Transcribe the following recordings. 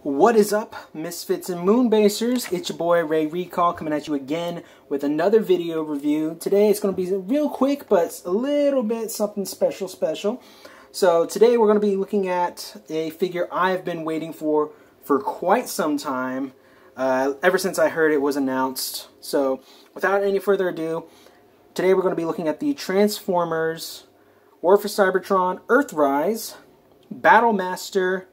What is up, Misfits and Moonbasers? It's your boy Ray Recall coming at you again with another video review. Today it's going to be real quick, but a little bit something special. So today we're going to be looking at a figure I've been waiting for quite some time, ever since I heard it was announced. So without any further ado, today we're going to be looking at the Transformers War for Cybertron Earthrise Battlemaster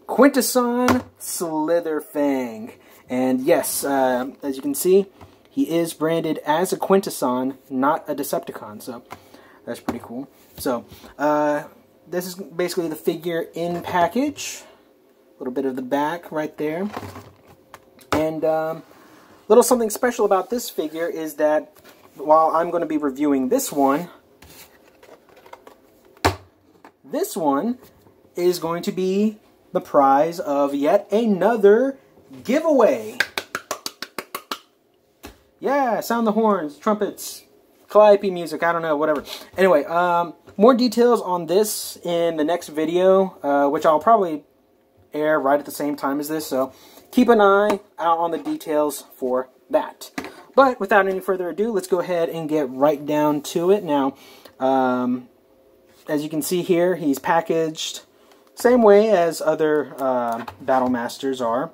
Quintesson Slitherfang. And yes, as you can see, he is branded as a Quintesson, not a Decepticon, so that's pretty cool. So, this is basically the figure in package. A little bit of the back right there. And little something special about this figure is that while I'm going to be reviewing this one is going to be the prize of yet another giveaway. Yeah, sound the horns, trumpets, calliope music, I don't know, whatever. Anyway, more details on this in the next video, which I'll probably air right at the same time as this, so keep an eye out on the details for that. But without any further ado, let's go ahead and get right down to it. Now, as you can see here, he's packaged same way as other Battle Masters are.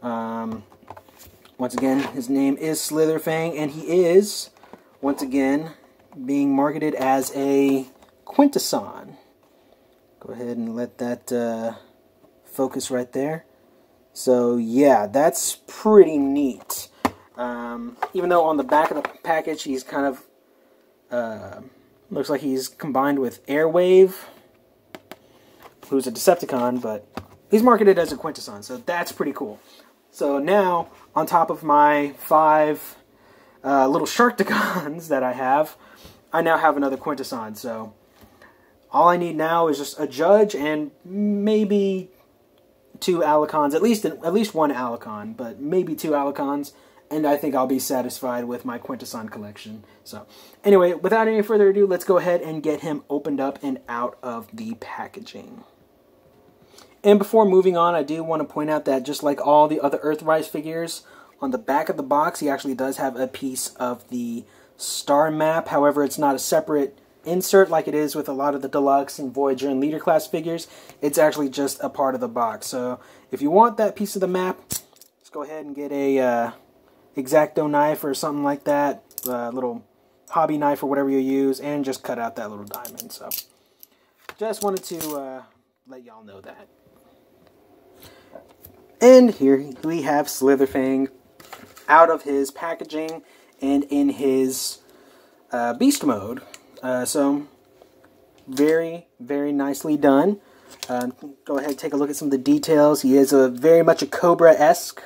Once again, his name is Slitherfang, and he is, once again, being marketed as a Quintesson. Go ahead and let that focus right there. So, yeah, that's pretty neat. Even though on the back of the package, he's kind of, looks like he's combined with Airwave, who's a Decepticon, but he's marketed as a Quintesson, so that's pretty cool. So now, on top of my 5 little Sharkticons that I now have another Quintesson, so all I need now is just a Judge and maybe 2 Alicons, at least one Alicon, but maybe 2 Alicons, and I think I'll be satisfied with my Quintesson collection. So, anyway, without any further ado, let's go ahead and get him opened up and out of the packaging. And before moving on, I do want to point out that just like all the other Earthrise figures, on the back of the box, he actually does have a piece of the star map. However, it's not a separate insert like it is with a lot of the Deluxe and Voyager and Leader class figures. It's actually just a part of the box. So if you want that piece of the map, just go ahead and get a X-Acto knife or something like that, little hobby knife or whatever you use, and just cut out that little diamond. So just wanted to let y'all know that. And here we have Slitherfang out of his packaging and in his beast mode. So very, very nicely done. Go ahead and take a look at some of the details. He is very much a COBRAAA-esque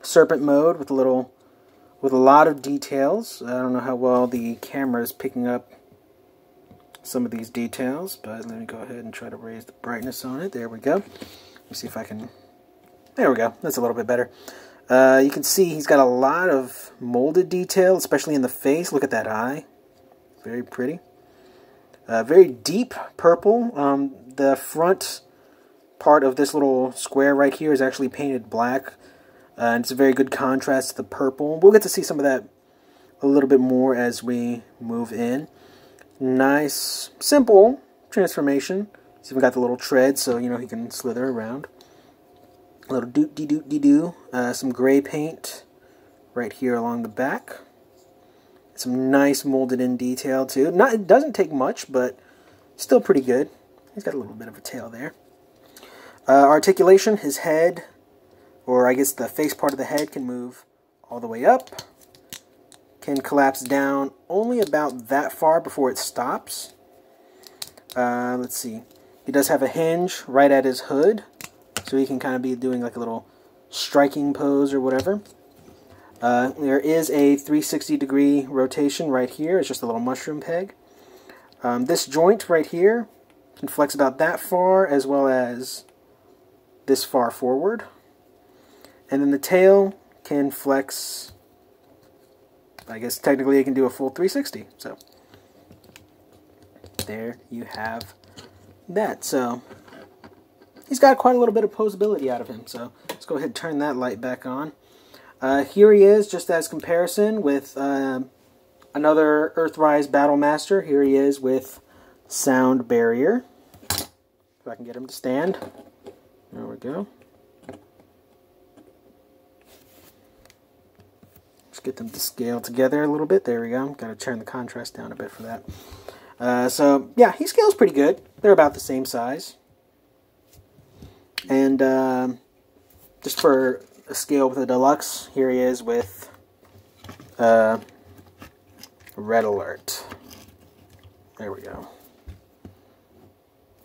serpent mode with a lot of details. I don't know how well the camera is picking up some of these details, but let me go ahead and try to raise the brightness on it. There we go. Let me see if I can... There we go. That's a little bit better. You can see he's got a lot of molded detail, especially in the face. Look at that eye. Very pretty. Very deep purple. The front part of this little square right here is actually painted black. And it's a very good contrast to the purple. We'll get to see some of that a little bit more as we move in. Nice, simple transformation. He's even got the little tread, so you know he can slither around. A little doot-de-doot-de-doo. Some gray paint right here along the back. Some nice molded-in detail, too. It doesn't take much, but still pretty good. He's got a little bit of a tail there. Articulation, his head, or I guess the face part of the head, can move all the way up. Can collapse down only about that far before it stops. Let's see. He does have a hinge right at his hood, so he can kind of be doing like a little striking pose or whatever. There is a 360-degree rotation right here. It's just a little mushroom peg. This joint right here can flex about that far as well as this far forward. And then the tail can flex, I guess technically it can do a full 360. So there you have that. So he's got quite a little bit of posability out of him. So let's go ahead and turn that light back on. Here he is, just as comparison with another Earthrise Battle Master. Here he is with Sound Barrier. If I can get him to stand. There we go. Let's get them to scale together a little bit. There we go. Got to turn the contrast down a bit for that. So, yeah, he scales pretty good. They're about the same size. And just for a scale with a deluxe, here he is with Red Alert. There we go.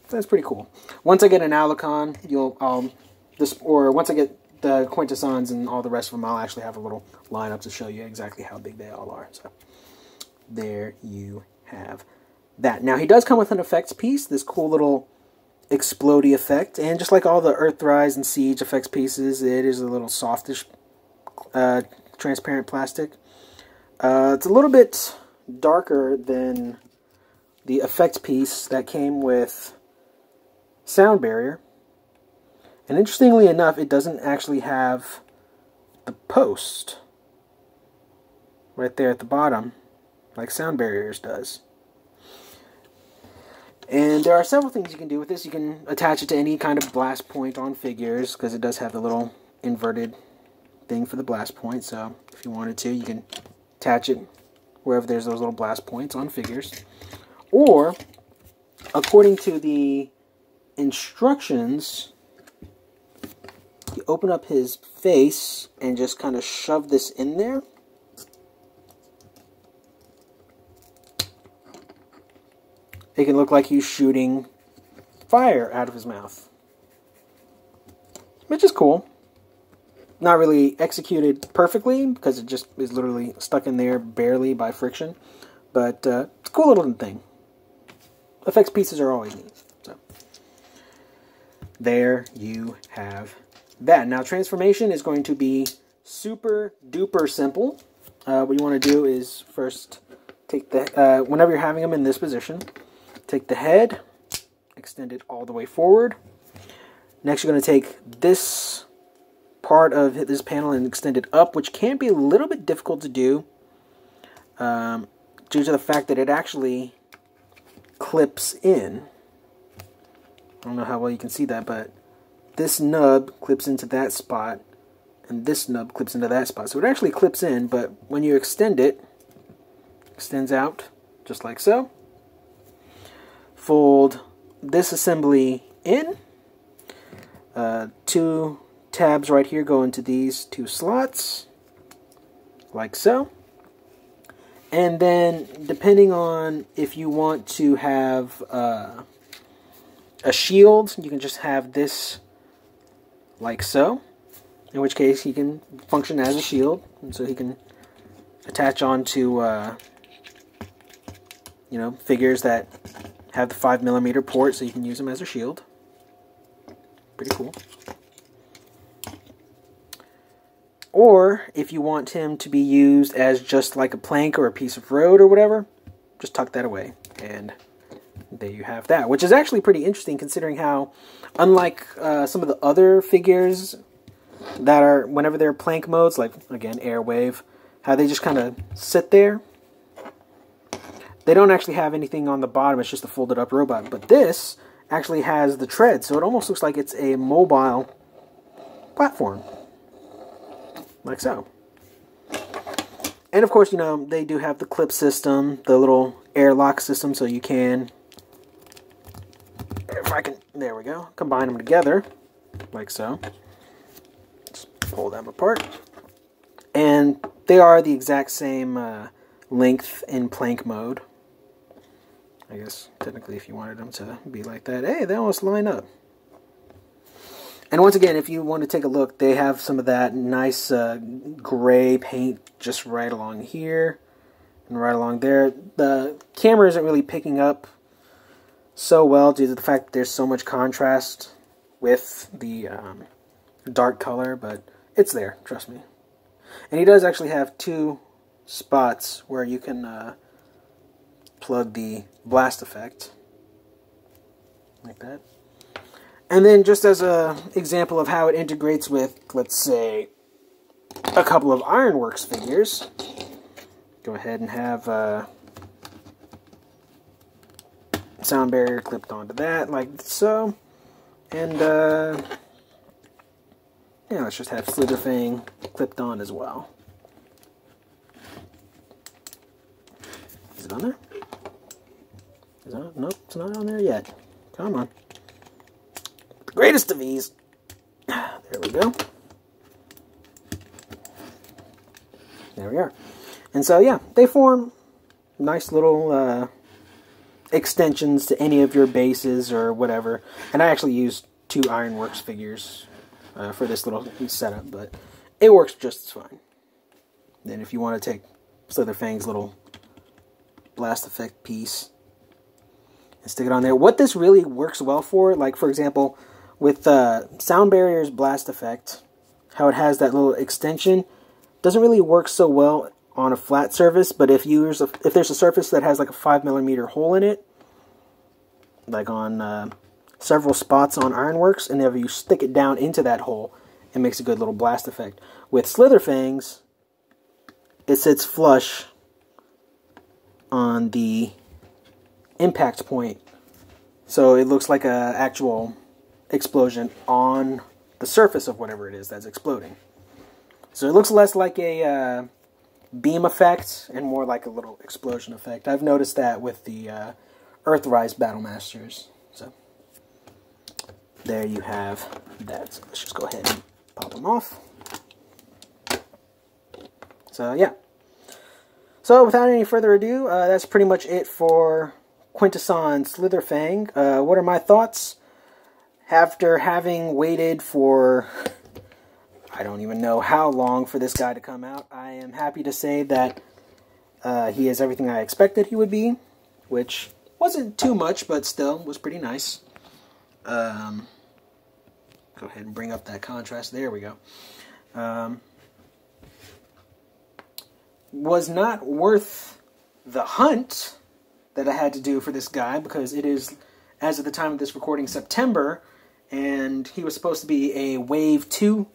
That's pretty cool. Once I get an Alucon, once I get the Quintessons and all the rest of them, I'll actually have a little lineup to show you exactly how big they all are. So there you have that. Now he does come with an effects piece, this cool little explodey effect, and just like all the Earthrise and Siege effects pieces, it is a little softish, transparent plastic. It's a little bit darker than the effects piece that came with Sound Barrier, and interestingly enough, it doesn't actually have the post right there at the bottom like Sound Barriers does. And there are several things you can do with this. You can attach it to any kind of blast point on figures, because it does have the little inverted thing for the blast point. So if you wanted to, you can attach it wherever there's those little blast points on figures. Or, according to the instructions, you open up his face and just kind of shove this in there. It can look like he's shooting fire out of his mouth, which is cool. Not really executed perfectly, because it just is literally stuck in there barely by friction, but it's a cool little thing. Effects pieces are always neat. So there you have that. Now transformation is going to be super duper simple. What you want to do is first take the whenever you're having them in this position, take the head, extend it all the way forward. Next you're going to take this part of this panel and extend it up, which can be a little bit difficult to do due to the fact that it actually clips in. I don't know how well you can see that, but this nub clips into that spot, and this nub clips into that spot. So it actually clips in, but when you extend it, extends out just like so. Fold this assembly in. Two tabs right here go into these two slots, like so. And then, depending on if you want to have a shield, you can just have this like so. In which case, he can function as a shield, and so he can attach onto figures that have the 5mm port, so you can use them as a shield. Pretty cool. Or, if you want him to be used as just like a plank or a piece of road or whatever, just tuck that away. And there you have that. Which is actually pretty interesting, considering how, unlike some of the other figures that are, whenever they're plank modes, like, again, Airwave, how they just kind of sit there. They don't actually have anything on the bottom, it's just a folded up robot. But this actually has the tread, so it almost looks like it's a mobile platform. Like so. And of course, they do have the clip system, the little airlock system, so you can, if I can, there we go, combine them together, like so. Just pull them apart. And they are the exact same length in plank mode. I guess, technically, if you wanted them to be like that, hey, they almost line up. And once again, if you want to take a look, they have some of that nice gray paint just right along here and right along there. The camera isn't really picking up so well due to the fact that there's so much contrast with the dark color, but it's there, trust me. And he does actually have two spots where you can plug the blast effect, like that. And then just as an example of how it integrates with, let's say, a couple of Ironworks figures, go ahead and have sound barrier clipped onto that, like so. And, yeah, let's just have Slitherfang clipped on as well. Is it on there? Is that, nope, it's not on there yet. Come on. The greatest of ease. There we go. There we are. And so, yeah, they form nice little extensions to any of your bases or whatever. And I actually used 2 Ironworks figures for this little setup, but it works just as fine. Then if you want to take Slitherfang's little blast effect piece and stick it on there. What this really works well for, like for example, with Sound Barrier's blast effect, how it has that little extension, doesn't really work so well on a flat surface, but if there's a surface that has like a 5mm hole in it, like on several spots on Ironworks, and if you stick it down into that hole, it makes a good little blast effect. With Slitherfangs, it sits flush on the impact point, so it looks like an actual explosion on the surface of whatever it is that's exploding. So it looks less like a beam effect and more like a little explosion effect. I've noticed that with the Earthrise Battlemasters. So there you have that. So let's just go ahead and pop them off. So yeah. So without any further ado, that's pretty much it for Quintesson Slitherfang. What are my thoughts? After having waited for, I don't even know how long for this guy to come out, I am happy to say that he is everything I expected he would be, which wasn't too much, but still was pretty nice. Go ahead and bring up that contrast. There we go. Was not worth the hunt that I had to do for this guy, because it is, as of the time of this recording, September, and he was supposed to be a Wave 2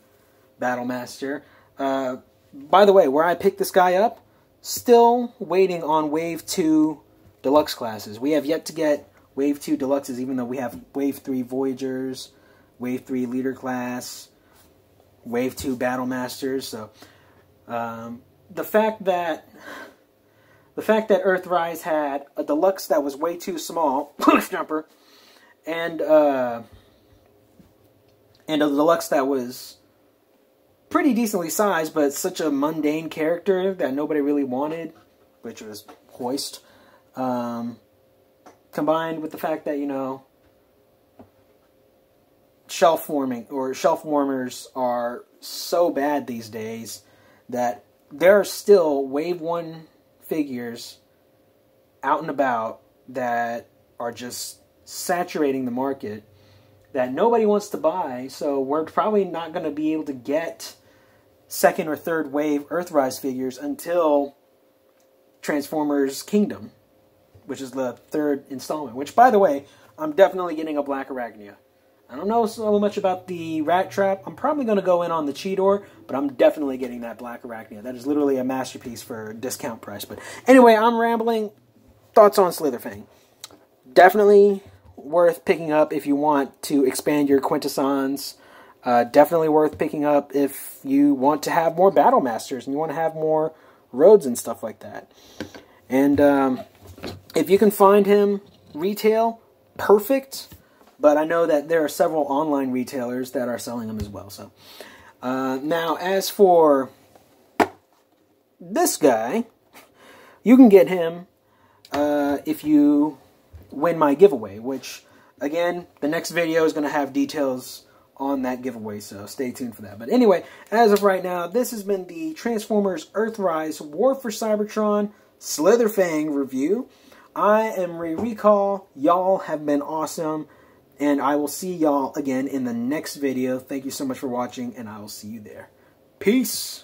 Battlemaster. By the way, where I picked this guy up, still waiting on Wave 2 Deluxe classes. We have yet to get Wave 2 Deluxes, even though we have Wave 3 Voyagers, Wave 3 Leader Class, Wave 2 Battlemasters. So, the fact that Earthrise had a Deluxe that was way too small, Cliff Jumper, and a Deluxe that was pretty decently sized, but such a mundane character that nobody really wanted, which was Hoist, combined with the fact that, you know, shelf warmers are so bad these days that there are still Wave 1 figures out and about that are just saturating the market that nobody wants to buy, so we're probably not going to be able to get second or third wave Earthrise figures until Transformers Kingdom, which is the 3rd installment, which, by the way, I'm definitely getting a Black Arachnia. I don't know so much about the Rat Trap. I'm probably going to go in on the Cheetor, but I'm definitely getting that Black Arachnia. That is literally a masterpiece for discount price. But anyway, I'm rambling. Thoughts on Slitherfang. Definitely worth picking up if you want to expand your Quintessons. Definitely worth picking up if you want to have more Battlemasters and you want to have more roads and stuff like that. And if you can find him retail, perfect. But I know that there are several online retailers that are selling them as well. So now, as for this guy, you can get him if you win my giveaway, which, again, the next video is going to have details on that giveaway, so stay tuned for that. But anyway, as of right now, this has been the Transformers Earthrise War for Cybertron Slitherfang review. I am Ray Recall. Y'all have been awesome. And I will see y'all again in the next video. Thank you so much for watching, and I will see you there. Peace!